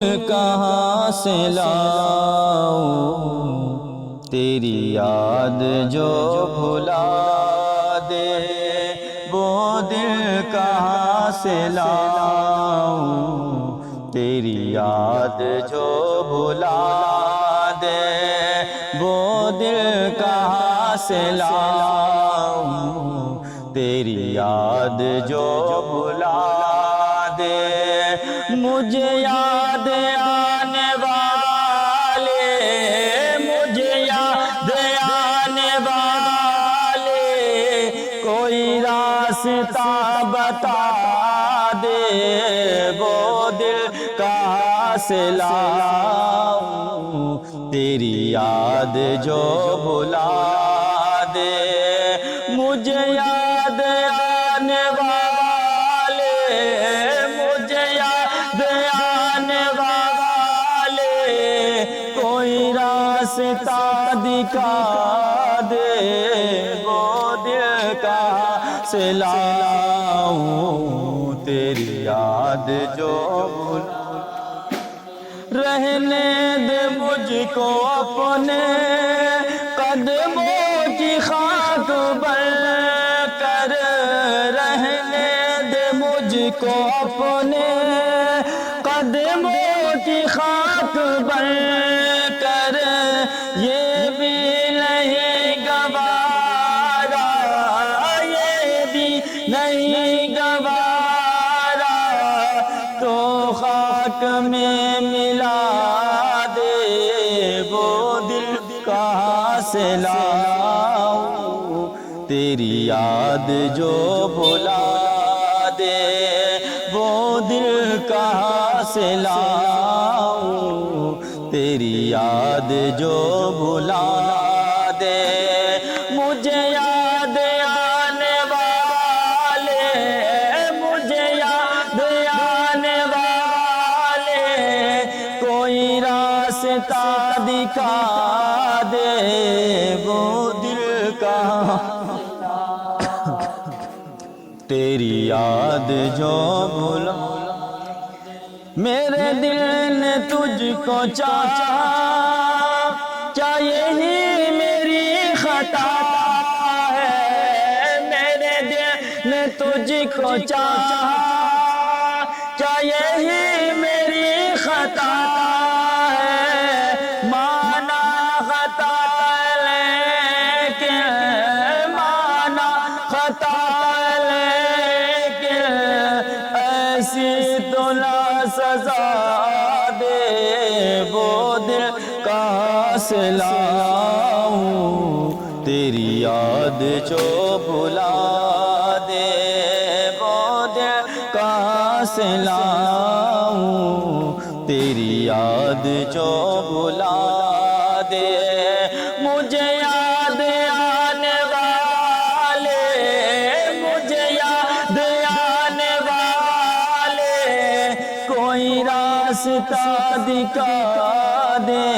کہاں سے لاؤں تیری یاد جو بھلا دے، وہ دل کہاں سے لاؤں تیری یاد جو بھلا دے، وہ دل کہاں سے لاؤں تیری یاد جو بھلا دے۔ مجھے یاد آنے والے، مجھے یاد آنے والے، کوئی راستہ بتا دے، وہ دل کہاں سے لاؤں تیری یاد جو بھلا دے۔ مجھے یاد آنے والے، مجھے یاد آنے والے، کوئی راستہ دکھا دے، وہ دل کہاں سے لاؤں تیری یاد جو بھلا۔ رہنے دے مجھ کو اپنے قدموں کی خاک بن کر، رہنے دے مجھ کو اپنے قدموں کی خاک بن کر، یہ بھی نہیں گوارا، یہ بھی نہیں گوارا، تو خاک میں ملا دے، وہ دل کہاں سے لاؤں تیری یاد جو بھلا دے، وہ دل کہاں سے لاؤں تیری یاد جو بھلا دے۔ مجھے یاد آنے والے، مجھے یاد آنے والے، کوئی راستہ دکھا دے، وہ دل کہاں تیری یاد جو بھلا۔ میرے دل نے تجھ کو چاہا، کیا یہی میری خطا ہے؟ میرے دل نے تجھ کو چاہا، کیا یہی میری خطا ہے؟ مانا خطا لیکن، مانا خطا لیکن، ایسی تو نہ سزا دے، وہ دل کہاں سے لاؤں تیری یاد جو بھلا دے، وہ دل کہاں سے لاؤں تیری یاد جو بھلا دے۔ مجھے یاد آنے والے، مجھے یاد آنے والے، کوئی راستہ دکھا دے۔